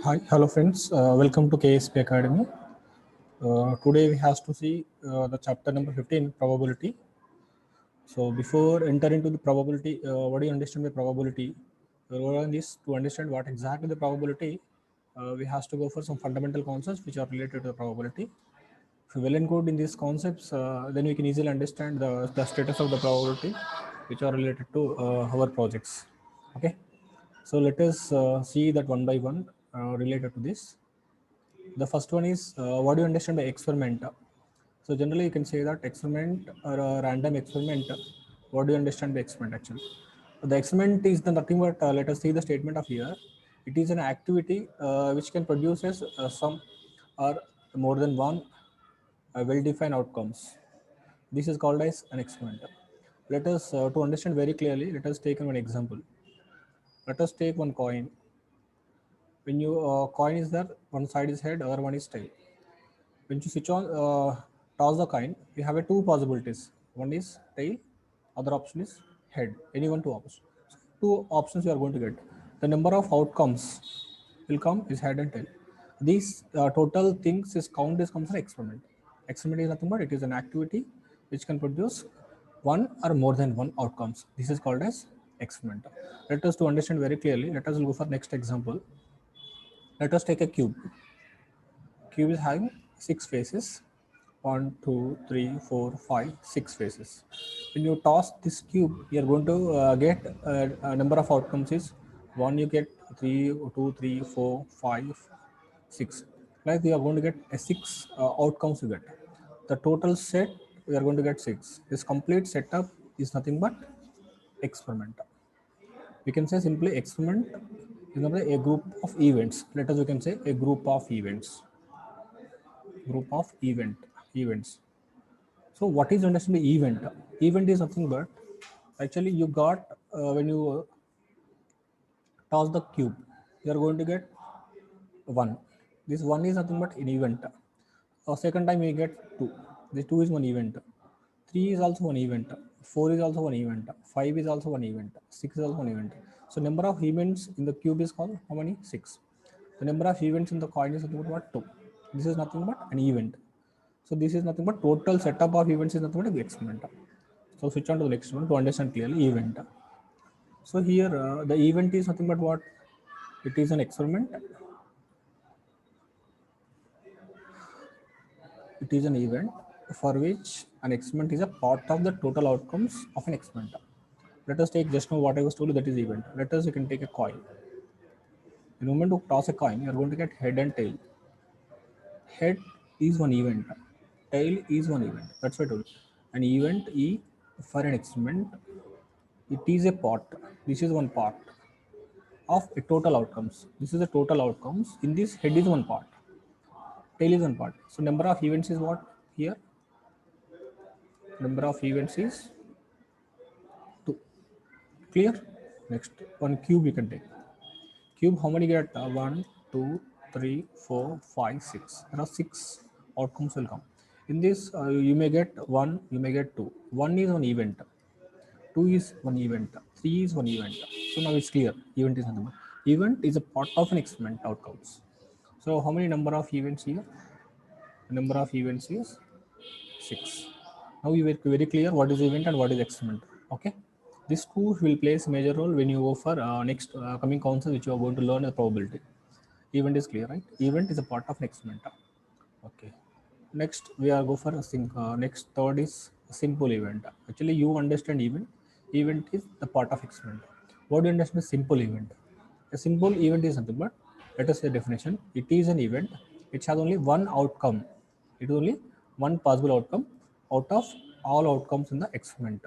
Hi, hello friends. Welcome to KSP Academy. Today we have to see the chapter number 15, probability. So before entering into the probability, what do you understand by probability? Regarding this, to understand what exactly the probability, we have to go for some fundamental concepts which are related to the probability. If you well and good in these concepts, then we can easily understand the status of the probability which are related to our projects. Okay. So let us see that one by one related to this. The first one is what do you understand by experiment? So generally you can say that experiment or a random experiment. What do you understand by experiment actually? The experiment is the nothing but let us see the statement of here. It is an activity which can produce some or more than one well-defined outcomes. This is called as an experiment. Let us to understand very clearly. Let us take one example. Let us take one coin. When you coin is there, one side is head, other one is tail. When you switch on toss the coin, you have a two possibilities. One is tail, other option is head. Any one two options. So two options you are going to get. The number of outcomes will come is head and tail. These total things is count is comes an experiment. Experiment is nothing but it is an activity which can produce one or more than one outcomes. This is called as experiment. Let us to understand very clearly. Let us go for next example. Let us take a cube. Cube is having six faces. One, two, three, four, five, six faces. When you toss this cube, you are going to get a number of outcomes is one you get three, two, three, four, five, six. Like you are going to get a six outcomes you get. The total set we are going to get six. This complete setup is nothing but experiment. We can say simply experiment is not a group of events. Let us we can say a group of events. Group of events. So what is understood by event? Event is nothing but actually you got when you toss the cube, you are going to get one. This one is nothing but an event. Second time you get two. This two is one event. Three is also one event. Four is also one event. Five is also one event. Six is also one event. So number of events in the cube is called how many? Six. The number of events in the coin is nothing but what? Two. This is nothing but an event. So this is nothing but total setup of events is nothing but an experiment. So switch on to the next one to understand clearly event. So here the event is nothing but what? It is an experiment. It is an event for which an experiment is a part of the total outcomes of an experiment. Let us take just now what I was told you that is event. Let us you can take a coin. The moment you toss a coin, you are going to get head and tail. Head is one event. Tail is one event. That's what I told you. An event E for an experiment, it is a part. This is one part of a total outcomes. This is the total outcomes. In this, head is one part, tail is one part. So number of events is what here? Number of events is two. Clear? Next one cube you can take. Cube how many get? One, two, three, four, five, six. There are six outcomes will come. In this, you may get one, you may get two. One is one event. Two is one event. Three is one event. So now it's clear. Event is nothing. Event is a part of an experiment outcomes. So how many number of events here? The number of events is six. Now you are very clear what is event and what is experiment. Okay. These two will plays major role when you go for next coming concept which you are going to learn a probability. Event is clear, right? Event is a part of an experiment. Okay. Next we are go for a next third is a simple event. Actually you understand event. Event is the part of experiment. What do you understand a simple event? A simple event is nothing but let us say definition. It is an event which has only one outcome. It is only one possible outcome out of all outcomes in the experiment.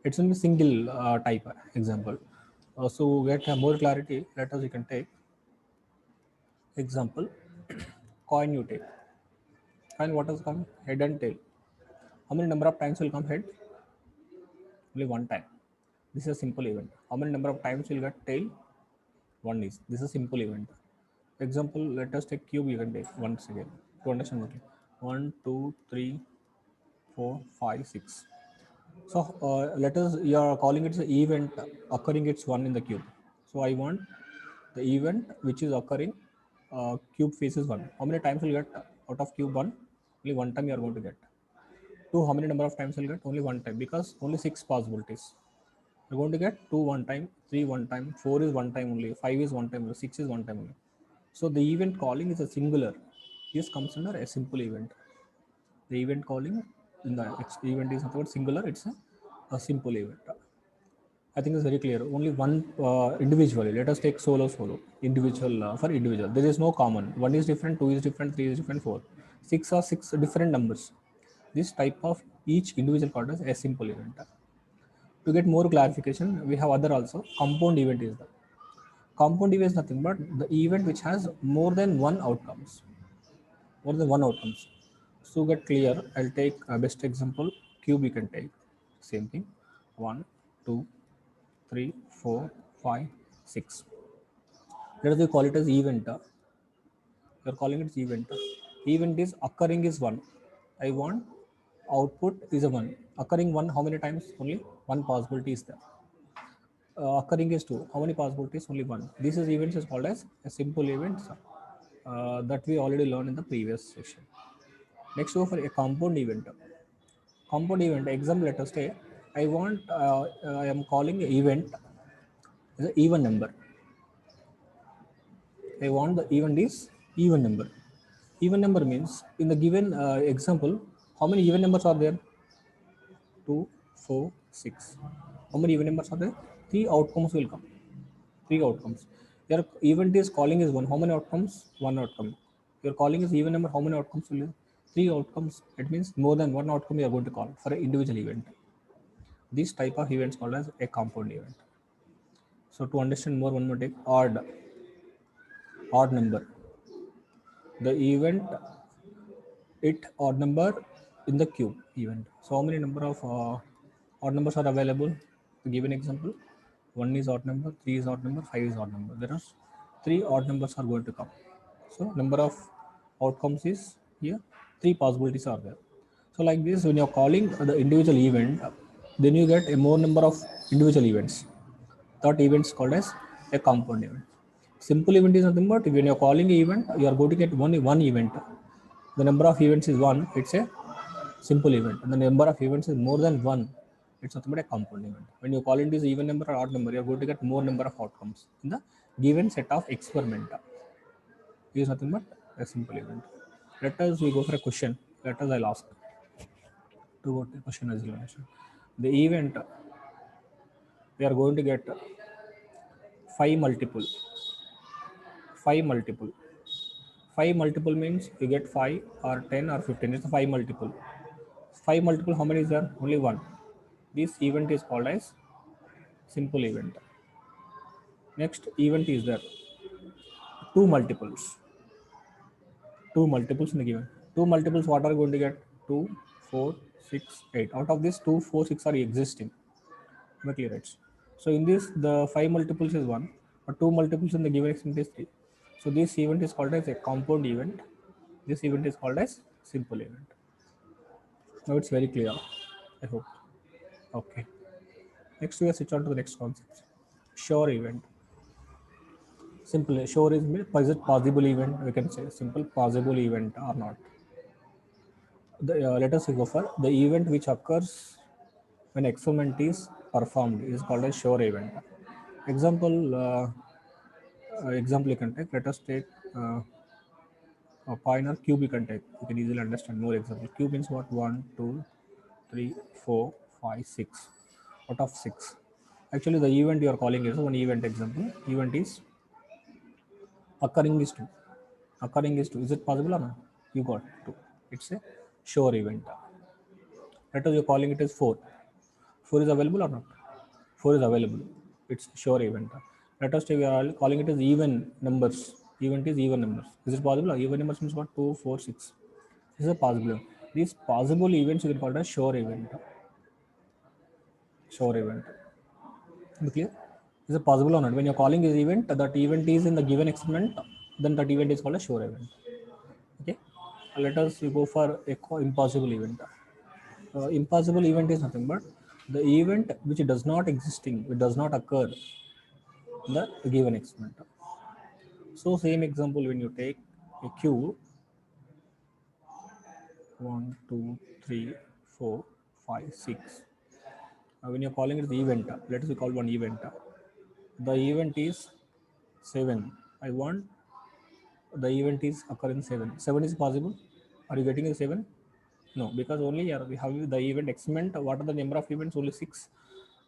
It's only single type example. So get more clarity. Let us you can take example coin you take. And what has come? Head and tail. How many number of times will come head? Only one time. This is a simple event. How many number of times will get tail? One is. This is a simple event. Example, let us take cube you can take once again to understand what. 1, 2, 3, 4, 5, 6. So let us, you are calling it the event occurring it's one in the cube. So I want the event which is occurring. cube face is 1. How many times will you get out of cube 1? Only one time you are going to get. 2, how many number of times will you get? Only one time, because only 6 possibilities. You're going to get 2 one time, 3 one time, 4 is one time only, 5 is one time only, 6 is one time only. So the event calling is a singular. This comes under a simple event. The event calling in the event is not singular, it's a simple event. I think it's very clear. Only one individually. Let us take solo, individual for individual. There is no common. 1 is different, 2 is different, 3 is different, 4. 6 are 6 different numbers. This type of each individual called as a simple event. To get more clarification, we have other also. Compound event is the compound event is nothing but the event which has more than one outcomes. More than one outcomes. So get clear, I'll take a best example. Cube you can take. Same thing. 1, 2, 3, 4, 5, 6. Let us call it as event. You're calling it event. Event is occurring is 1. I want output is a 1. Occurring 1, how many times? Only one possibility is there. Occurring is 2. How many possibilities? Only 1. This is events is called as a simple event that we already learned in the previous session. Next, go for a compound event. Compound event example, let us say I am calling event as an even number. I want the event is even number. Even number means in the given example, how many even numbers are there? 2, 4, 6. How many even numbers are there? 3 outcomes will come. 3 outcomes. Your event is calling is 1. How many outcomes? 1 outcome. Your calling is even number. How many outcomes will you? 3 outcomes. It means more than one outcome you are going to call for an individual event. This type of events called as a compound event. So to understand more, one more take odd number. The event odd number in the cube event. So how many number of odd numbers are available? To give an example, 1 is odd number, 3 is odd number, 5 is odd number. There are 3 odd numbers are going to come. So number of outcomes is here, 3 possibilities are there. So like this, when you're calling the individual event, then you get a more number of individual events. That event is called as a compound event. Simple event is nothing but when you're calling an event, you are going to get one event. The number of events is 1, it's a simple event. And the number of events is more than 1, it's nothing but a compound event. When you call it this even number or odd number, you're going to get more number of outcomes in the given set of experiment. It is nothing but a simple event. Let us we go for a question. Let us I'll ask to go to the question as you mentioned. The event we are going to get 5 multiple. 5 multiple. 5 multiple means you get 5 or 10 or 15. It's a 5 multiple. 5 multiple, how many is there? Only 1. This event is called as simple event. Next event is there 2 multiples. 2 multiples in the given. 2 multiples, what are you going to get? 2, 4, 6, 8. Out of this 2, 4, 6 are existing. Clear, right? So in this, the 5 multiples is 1, but 2 multiples in the given experiment is 3. So this event is called as a compound event. This event is called as simple event. Now it's very clear, I hope. Okay. Next we are switch on to the next concept. Sure event. Simple. Sure is it possible event? We can say simple possible event or not. Let us go for the event which occurs when experiment is performed is called a sure event. Example you can take. Let us take a pointer cube you can take. You can easily understand more example. Cube means what? 1, 2, 3, 4, 5, 6. Out of 6. Actually, the event you are calling is one event example. Event is occurring is 2. Occurring is 2. Is it possible or not? You got 2. It's a sure event. Let us you're calling it as 4. 4 is available or not? 4 is available. It's sure event. Let us say we are calling it as even numbers. Event is even numbers. Is it possible? Even numbers means what? 2, 4, 6. This is a possible. These possible events you can call it as sure event. Sure event. Clear? Is it possible or not? When you're calling this event, that event is in the given experiment, then that event is called a sure event. Okay. Let us go for a impossible event. Impossible event is nothing but the event which does not existing, it does not occur in the given experiment. So same example, when you take a queue, 1, 2, 3, 4, 5, 6. When you're calling it the event, let us call one event. The event is 7. I want the event is occur in 7. 7 is possible. Are you getting a 7? No, because only we have the event experiment. What are the number of events? Only 6.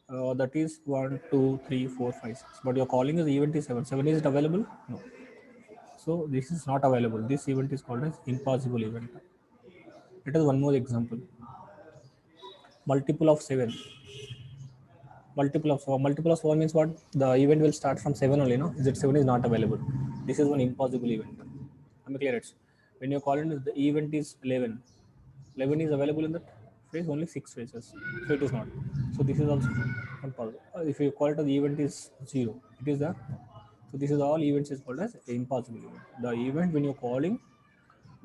That is 1, 2, 3, 4, 5, 6. But you're calling the event is 7. 7 is it available? No. So this is not available. This event is called as impossible event. Let us one more example. Multiple of 7. Multiple of 4 means what? The event will start from 7 only, no? Z7 is not available. This is one impossible event. I'm clear. It's when you're calling the event is 11. 11 is available in that phrase, only 6 phrases. So it is not. So this is also impossible. If you call it the event is 0, it is the. So this is all events is called as impossible event. The event when you're calling,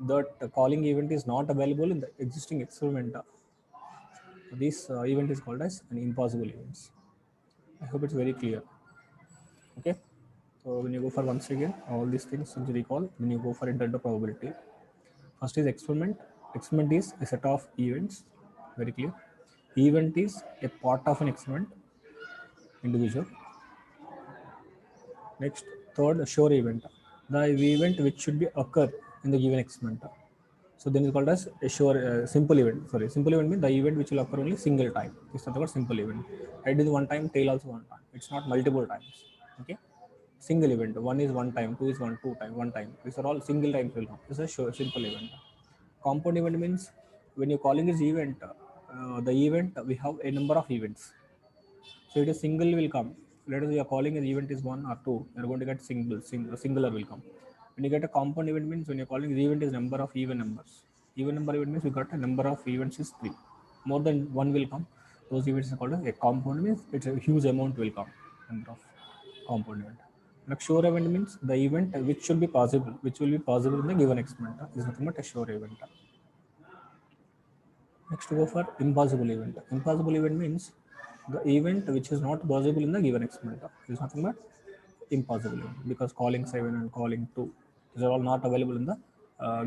that calling event is not available in the existing experiment. This event is called as an impossible event. I hope it's very clear. Okay. So when you go for once again, all these things to recall, when you go for intended probability, first is experiment. Experiment is a set of events. Very clear. Event is a part of an experiment, individual. Next, third, sure event. The event which should be occur in the given experiment. So then it's called as a sure simple event. Sorry, simple event means the event which will occur only single time. This is called simple event. Head is one time, tail also one time. It's not multiple times. Okay. Single event. One is one time, two is one, two time, one time. These are all single times will come. This is a sure, simple event. Compound event means when you're calling this event, the event we have a number of events. So it is single will come. Let us we are calling an event is one or two. You're going to get singular will come. When you get a compound event means when you're calling the event is number of even numbers. Even number event means we got a number of events is 3. More than one will come. Those events are called a compound means it's a huge amount will come. Number of compound event. Next sure event means the event which should be possible, which will be possible in the given experiment is nothing but a sure event. Next, go for impossible event. Impossible event means the event which is not possible in the given experiment is nothing but impossible event, because calling 7 and calling 2 these are all not available in the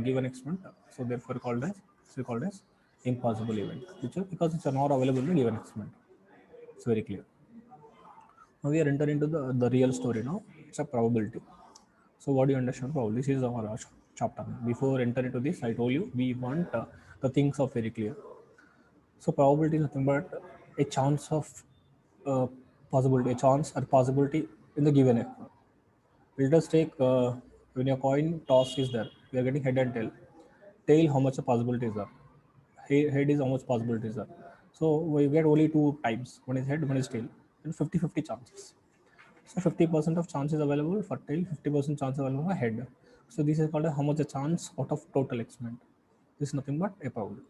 given experiment. So therefore called as impossible event, which is because it's not available in the given experiment. It's very clear. Now we are entering into the real story now. It's a probability. So what do you understand probability? This is our chapter. Before entering into this, I told you we want the things are very clear. So probability is nothing but a chance of uh, possibility, a chance or possibility in the given act. We'll just take when your coin toss is there, we are getting head and tail. Tail, how much the possibilities are? Head is how much possibilities are. So we get only two types. One is head, one is tail. And 50-50 chances. So 50% of chances available for tail, 50% chance available for head. So this is called how much the chance out of total experiment. This is nothing but a probability.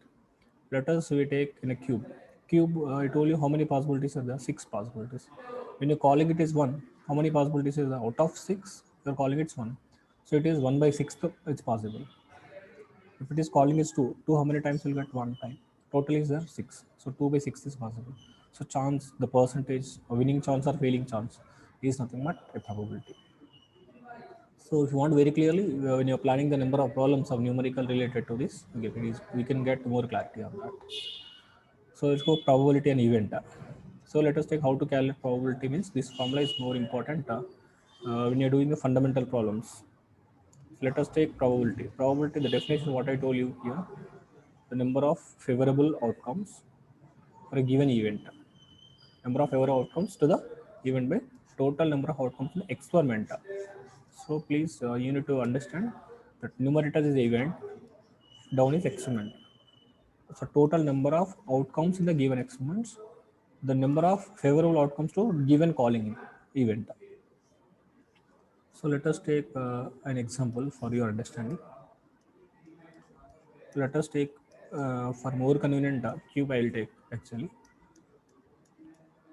Let us we take in a cube. Cube, I told you how many possibilities are there? 6 possibilities. When you're calling it is 1, how many possibilities is there? Out of 6, you're calling it's 1. So it is 1 by 6, it's possible. If it is calling is 2, 2 how many times will get 1 time? Total is there 6. So 2 by 6 is possible. So chance, the percentage, winning chance or failing chance is nothing but a probability. So if you want very clearly, when you're planning the number of problems of numerical related to this, okay, please, we can get more clarity on that. So let's go probability and event. So let us take how to calculate probability means this formula is more important when you're doing the fundamental problems. So let us take probability. Probability, the definition what I told you here, the number of favorable outcomes for a given event. Number of favorable outcomes to the event by total number of outcomes in the experiment. So please you need to understand that numerator is event, down is experiment. So total number of outcomes in the given experiments, the number of favorable outcomes to given calling event. So let us take an example for your understanding. Let us take for more convenient cube I will take actually.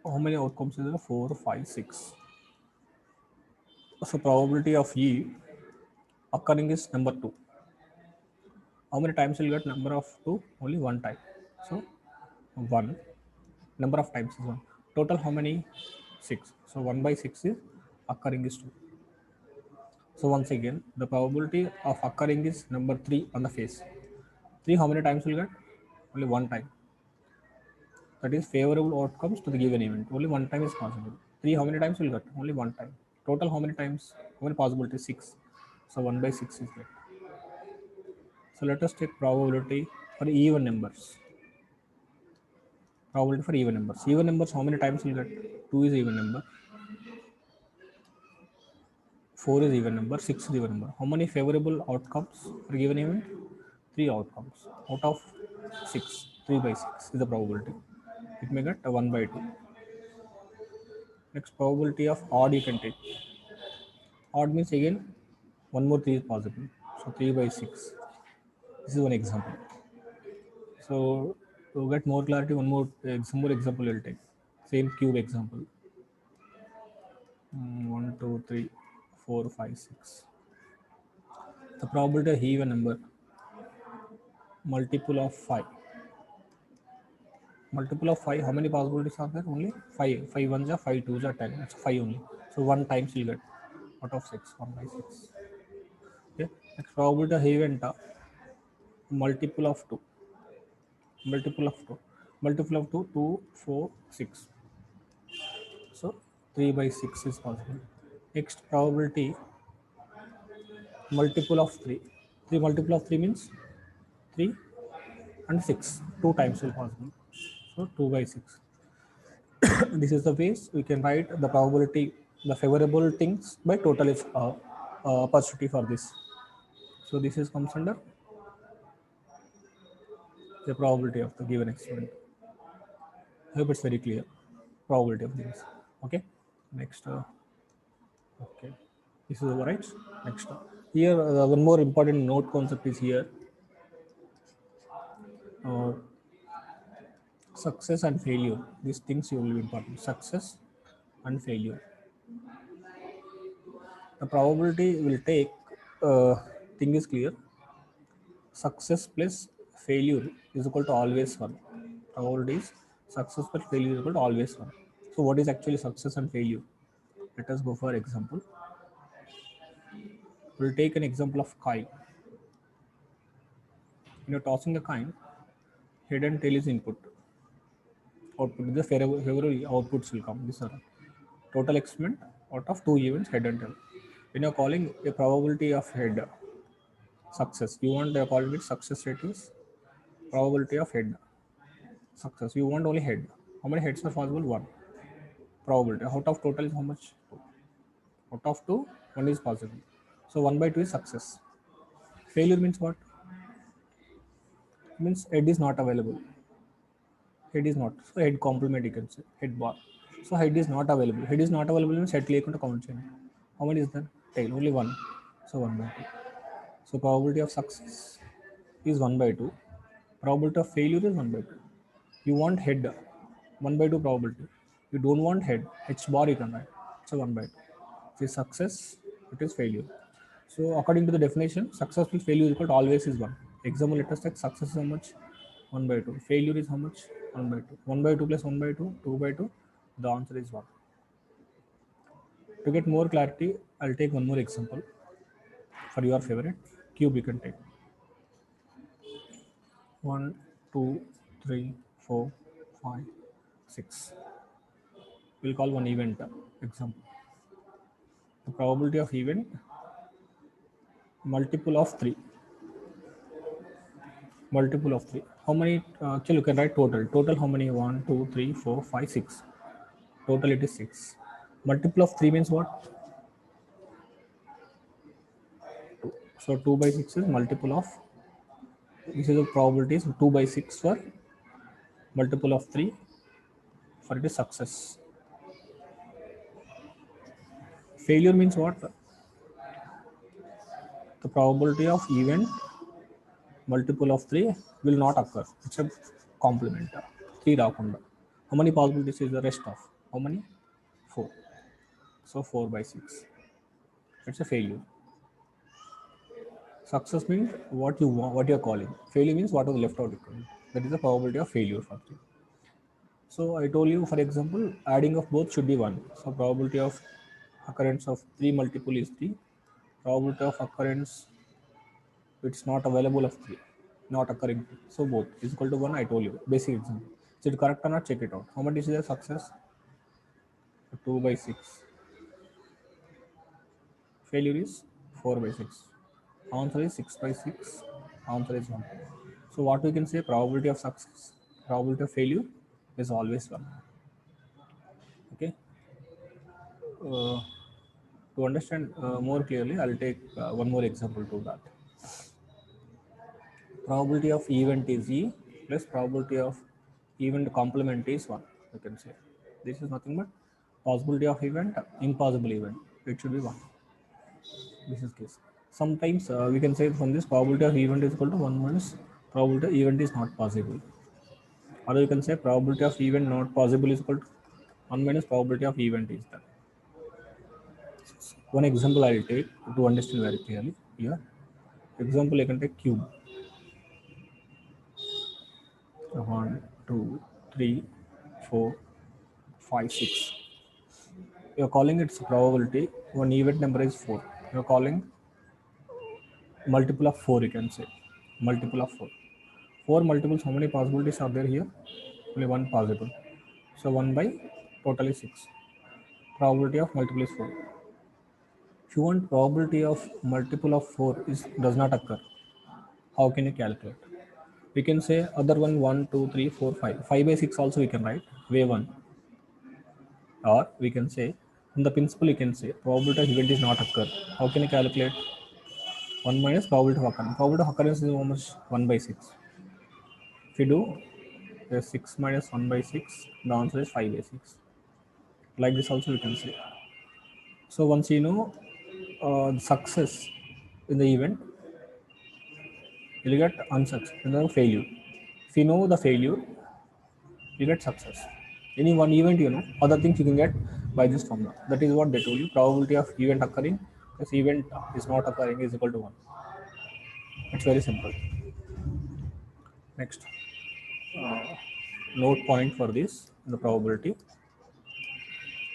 How many outcomes is there? 4, 5, 6. So probability of E occurring is number 2. How many times will you get number of 2? Only one time. So 1. Number of times is 1. Total how many? 6. So 1 by 6 is occurring is 2. So once again, the probability of occurring is number 3 on the face. 3 how many times will get? Only one time. That is favorable outcomes to the given event. Only one time is possible. 3 how many times will get? Only one time. Total how many times? How many possibilities? 6. So 1 by 6 is there. So let us take probability for even numbers. Probability for even numbers. Even numbers how many times will get? 2 is even number. 4 is even number. 6 is even number. How many favorable outcomes for given event? 3 outcomes. Out of 6. 3 by 6 is the probability. It may get a 1 by 2. Next, probability of odd you can take. Odd means again one more 3 is possible. So 3 by 6. This is one example. So to get more clarity, some more example we'll take. Same cube example. 1, 2, 3, 4, 5, 6. The probability of even number multiple of 5. Multiple of 5, how many possibilities are there? Only 5. 5 ones are 5 twos are 10. It's 5 only. So 1 times you'll get out of 6, 1 by 6. Okay. Next, probability of event multiple of 2. Multiple of 2. Multiple of 2, 2, 4, 6. So 3 by 6 is possible. Next, probability multiple of 3. 3 multiple of 3 means 3 and 6. 2 times will possible. So 2 by 6. This is the ways we can write the probability, the favorable things by total is opportunity for this. So this is comes under the probability of the given experiment. I hope it's very clear. Probability of this. Okay. Next. Okay. This is all right. Next. Here, one more important note concept is here. Uh, Success and failure. These things will be important. Success and failure. The probability will take. Thing is clear. Success plus failure is equal to always 1. Probability is success plus failure is equal to always 1. So what is actually success and failure? Let us go for example. We'll take an example of coin. When you're tossing a coin, head and tail is input. Output, the favorable outputs will come. These are total experiment out of 2 events, head and tail. When you're calling a probability of head success, you want to call it success rate is probability of head success. You want only head. How many heads are possible? 1. Probability. Out of total is how much? 2. Out of 2, 1 is possible. So 1 by 2 is success. Failure means what? Means head is not available. Head is not. So head complement you can say. Head bar. So head is not available. Head is not available means head click on count chain. How many is there? Tail. Only 1. So 1 by 2. So probability of success is 1 by 2. Probability of failure is 1 by 2. You want head. 1 by 2 probability. You don't want head. H bar you can write. So 1 by 2. It is success. It is failure. So according to the definition, successful failure is equal to always is 1. Example, let us take success is how much? 1 by 2. Failure is how much? 1 by 2. 1 by 2 plus 1 by 2, 2 by 2. The answer is 1. To get more clarity, I'll take one more example for your favorite. Cube you can take. 1, 2, 3, 4, 5, 6. We'll call one event example. The probability of event multiple of 3. Multiple of 3. How many? Actually, you can write total. Total how many? 1, 2, 3, 4, 5, 6. Total it is 6. Multiple of 3 means what? 2. So 2 by 6 is multiple of. This is the probability is 2 by 6 for multiple of 3 for it is success. Failure means what? The probability of event multiple of 3 will not occur. It's a complement. 3 rakunda. How many possibilities is the rest of? How many? 4. So 4 by 6. It's a failure. Success means what you want, what you are calling. Failure means what was left out. That is the probability of failure for 3. So I told you, for example, adding of both should be 1. So probability of occurrence of 3 multiple is 3. Probability of occurrence, it's not available of 3, not occurring. So both is equal to 1, I told you. Basic example. Is it correct or not? Check it out. How much is the success? 2 by 6. Failure is 4 by 6. Answer is 6 by 6. Answer is 1. So what we can say, probability of success, probability of failure is always 1. Okay. To understand more clearly, I'll take one more example to that. Probability of event is E plus probability of event complement is 1. You can say this is nothing but possibility of event, impossible event. It should be 1. This is case. Sometimes we can say from this probability of event is equal to 1 minus probability of event is not possible. Or you can say probability of event not possible is equal to 1 minus probability of event is that. One example I will take to understand very clearly here. Example, I can take cube. 1, 2, 3, 4, 5, 6. You're calling its probability. One event number is 4. You're calling multiple of 4, you can say. Multiple of 4. 4 multiples, how many possibilities are there here? Only one possible. So 1 by totally 6. Probability of multiple is 4. If you want probability of multiple of 4 does not occur, how can you calculate? We can say other one 1, 2, 3, 4, 5. 5 by 6 also we can write way 1. Or we can say in the principle you can say probability of event is not occur. How can you calculate? 1 minus probability of occurrence. Probability of occurrence is almost 1 by 6. If you do 6 minus 1 by 6, the answer is 5 by 6. Like this also we can say. So once you know success in the event, you'll get unsuccess, failure. If you know the failure, you get success. Any one event, other things you can get by this formula. That is what they told you. Probability of event occurring, this event is not occurring is equal to 1. It's very simple. Next, note point for this, the probability.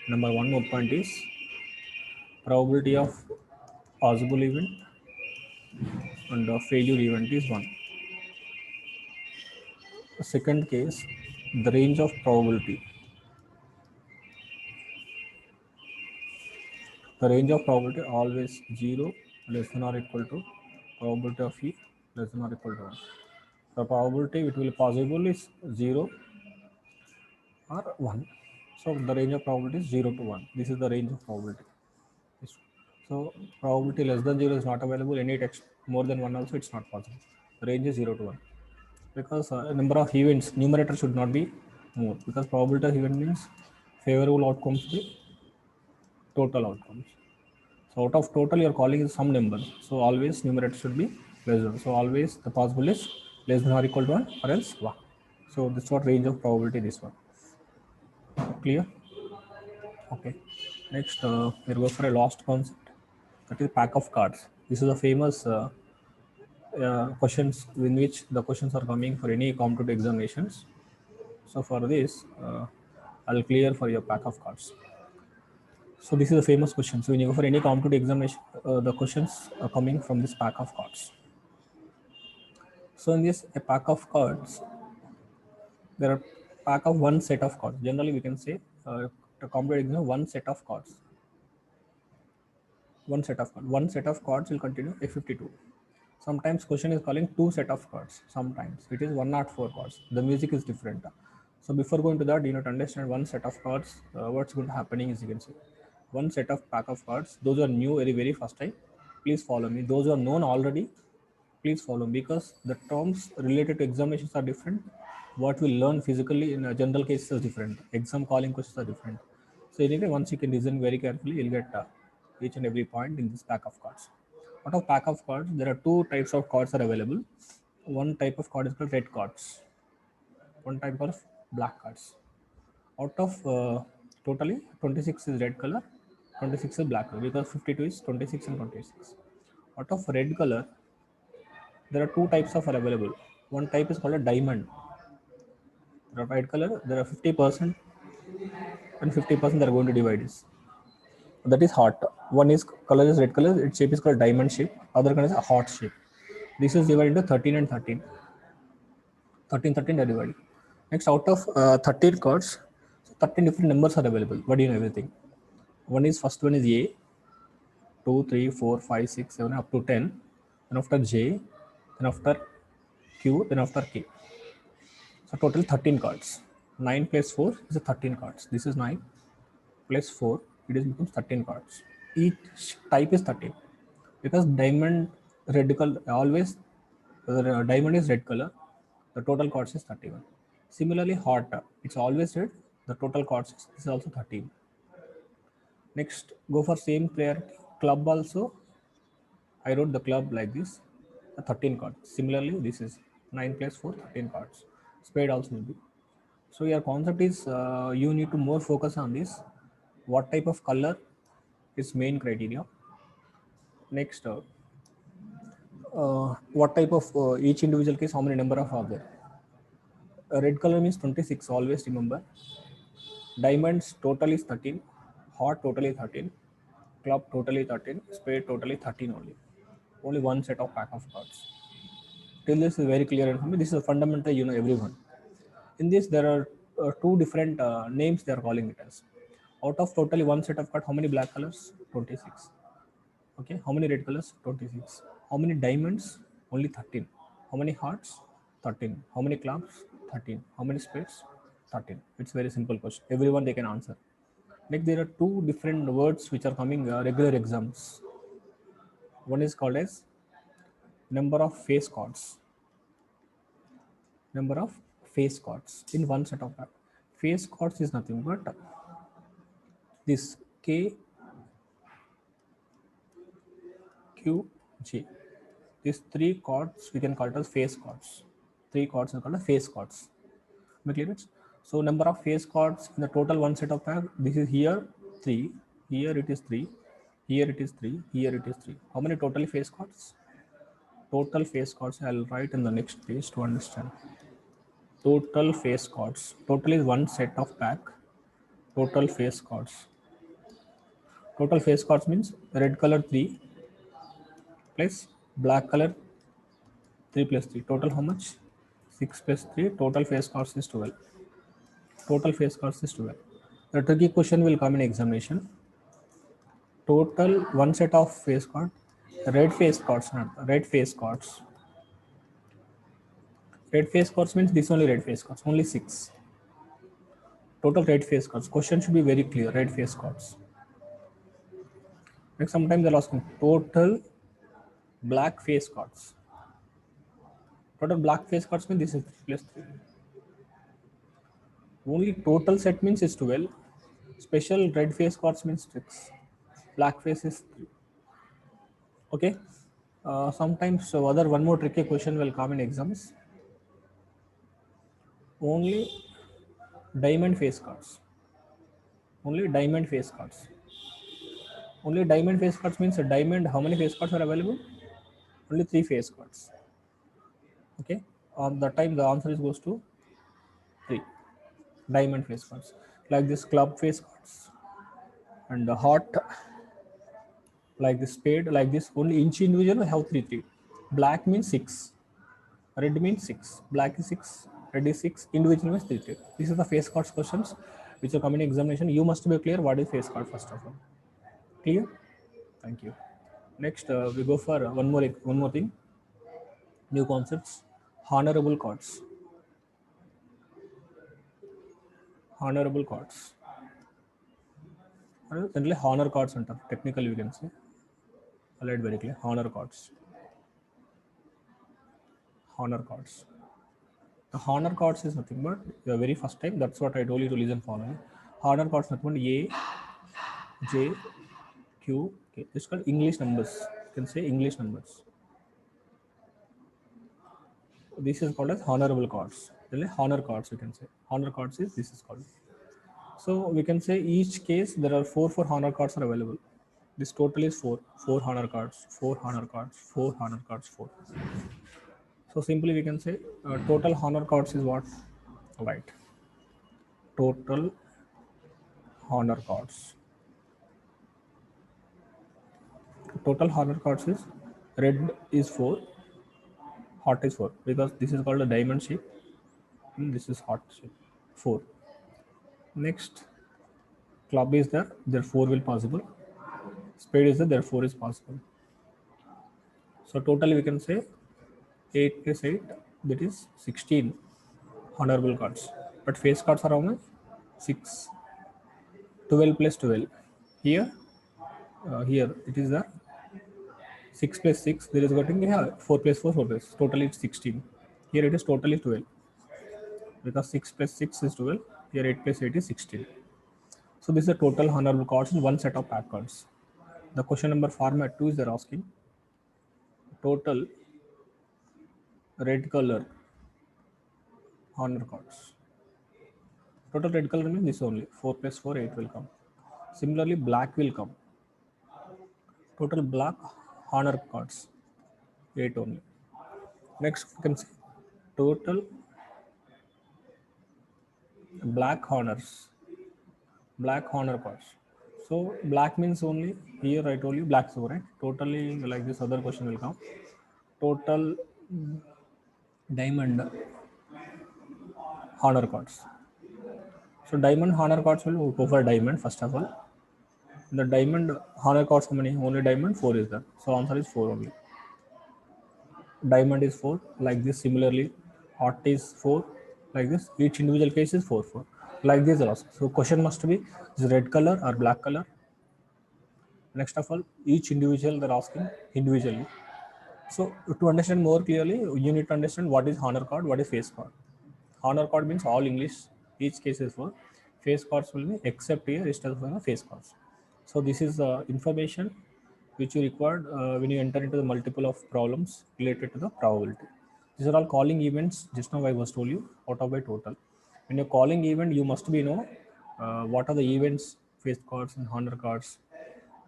Number one note point is probability of possible event and failure event is 1. The second case, the range of probability. The range of probability always 0 less than or equal to probability of E less than or equal to 1. The probability it will be possible is 0 or 1. So the range of probability is 0 to 1. This is the range of probability. So probability less than 0 is not available. Any text more than 1 also it's not possible. The range is 0 to 1. Because number of events, numerator should not be more. Because probability of event means favorable outcomes to total outcomes. So out of total you're calling is some number. So always numerator should be less than. So always the possible is less than or equal to 1 or else 1. So this is what range of probability this one. Clear? Okay. Next, we'll go for a last concept. That is pack of cards. This is a famous questions in which the questions are coming for any competitive examinations. So for this, I'll clear for your pack of cards. So this is a famous question. So when you go for any competitive examination, the questions are coming from this pack of cards. So in this a pack of cards, there are pack of one set of cards. Generally, we can say to competitive exam, one set of cards. One set of cards. One set of cards will continue A52. Sometimes question is calling two set of cards. Sometimes it is 104 cards. The music is different. So before going to that, you need to understand one set of cards. What's going to happening is you can see one set of pack of cards. Those are new very first time. Please follow me. Those are known already. Please follow because the terms related to examinations are different. What we learn physically in a general cases is different. Exam calling questions are different. So anyway, once you can listen very carefully, you'll get each and every point in this pack of cards. Out of pack of cards, there are two types of cards are available. One type of card is called red cards. One type of black cards. Out of totally 26 is red color, 26 is black color because 52 is 26 and 26. Out of red color, there are two types of are available. One type is called a diamond. There are white color, there are 50% and 50% they are going to divide this. that is hot. One is color is red color, its shape is called diamond shape, other one is a hot shape. This is divided into 13 and 13. 13, 13 are divided. Next, out of 13 cards, so 13 different numbers are available. What do you know everything? One is first one is A, 2, 3, 4, 5, 6, 7, up to 10. Then after J, then after Q, then after K. So total 13 cards. 9 plus 4 is a 13 cards. This is 9 plus 4, it is becomes 13 cards. Each type is 13. Because diamond red color always diamond is red color, the total cards is 31. Similarly, hot, it's always red, the total cards is also 13. Next, go for same player club also. I wrote the club like this, 13 cards. Similarly, this is 9 plus 4, 13 cards. Spade also will be. So your concept is you need to more focus on this. What type of color is main criteria. Next, what type of each individual case, how many number of are there? Red color means 26, always remember. Diamonds total is 13, hot totally 13, club totally 13, spade totally 13 only. Only one set of pack of cards. Till this is very clear and this is a fundamental, you know, everyone. In this, there are two different names they are calling it as. Out of totally one set of cards, how many black colors? 26. Okay, how many red colors? 26. How many diamonds? Only 13. How many hearts? 13. How many clubs? 13. How many spades? 13. It's very simple question. Everyone they can answer. Like there are two different words which are coming regular exams. One is called as number of face cards. Number of face cards in one set of that. Face cards is nothing but this K, Q, J. These three cards we can call it as face cards. Three cards are called as face cards. Clear it? So number of face cards in the total one set of pack. This is here 3. Here it is 3. Here it is 3. Here it is 3. How many total face cards? Total face cards I'll write in the next page to understand. Total face cards. Total is one set of pack. Total face cards. Total face cards means red color 3 plus black color 3 plus 3. Total how much? 6 plus 3. Total face cards is 12. Total face cards is 12. The tricky question will come in examination. Total one set of face card. Red face cards, not red face cards. Red face cards means this only red face cards. Only 6. Total red face cards. Question should be very clear. Red face cards. Like sometimes they'll ask me total black face cards. Total black face cards means this is 3 plus 3. Only total set means is 12. Special red face cards means 6. Black face is 3. Okay. Sometimes other one more tricky question will come in exams. Only diamond face cards. Only diamond face cards. Only diamond face cards means a diamond. How many face cards are available? Only 3 face cards. Okay. On the time the answer is goes to 3 diamond face cards. Like this club face cards and the hot, like this spade, like this only inch individual we have 3 3. Black means 6. Red means 6. Black is 6. Red is 6. Individual means 3 3. This is the face cards questions which are coming in examination. You must be clear what is face card first of all. Clear? Thank you. Next, we go for one more thing. New concepts. Honorable cards. Honorable cards. Generally, honor cards anta. Technically, we can say. I'll write very clear. Honor cards. Honor cards. The honor cards is nothing but the very first time. That's what I told you to listen for. Honor cards nothing but A, J, Q. Okay. It's called English numbers. You can say English numbers. This is called as honorable cards. Really, honor cards you can say. Honor cards is this is called. So we can say each case there are 4 honor cards are available. This total is 4 honor cards, 4 honor cards, 4 honor cards, 4. So simply we can say total honor cards is what? Right. Total honor cards. Total honor cards is red is 4, hot is 4, because this is called a diamond shape and this is hot shape 4. Next, club is there, therefore will possible. Spade is there, therefore is possible. So totally we can say 8 plus 8, that is 16 honorable cards. But face cards are how many? 6. 12 plus 12. Here, here it is the 6 plus 6. There is getting, yeah, 4 plus 4, 4 plus. Totally it's 16. Here it is totally 12. Because 6 plus 6 is 12. Here 8 plus 8 is 16. So this is the total honorable cards in one set of pack cards. The question number format 2 is they're asking total red color honor cards. Total red color means this only 4 plus 4, 8 will come. Similarly, black will come. Total black honor cards 8 only. Next, you can see total black honors, black honor cards. So black means only here I told you black, so right? Totally like this other question will come. Total diamond honor cards. So diamond honor cards will go for diamond first of all. The diamond honor cards how many? Only diamond 4 is there. So answer is 4 only. Diamond is 4 like this. Similarly, hot is 4 like this. Each individual case is 4 4 like this also. So question must be is red color or black color. Next of all, each individual they're asking individually. So to understand more clearly, you need to understand what is honor card, what is face card. Honor card means all English, each case is for. Face cards will be except here is for the face cards. So this is the information which you required when you enter into the multiple of problems related to the probability. These are all calling events. Just now I was told you out of by total. When you're calling event, you must be know what are the events, face cards and honor cards,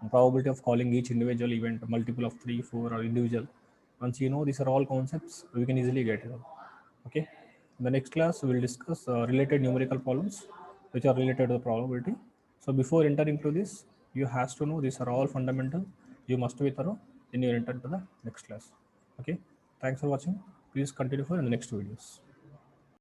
and probability of calling each individual event, multiple of 3, 4 or individual. Once you know these are all concepts, we can easily get it. Okay. In the next class, we will discuss related numerical problems which are related to the probability. So before entering to this, you has to know these are all fundamental. You must be thorough. Then you enter to the next class. Okay. Thanks for watching. Please continue for in the next videos.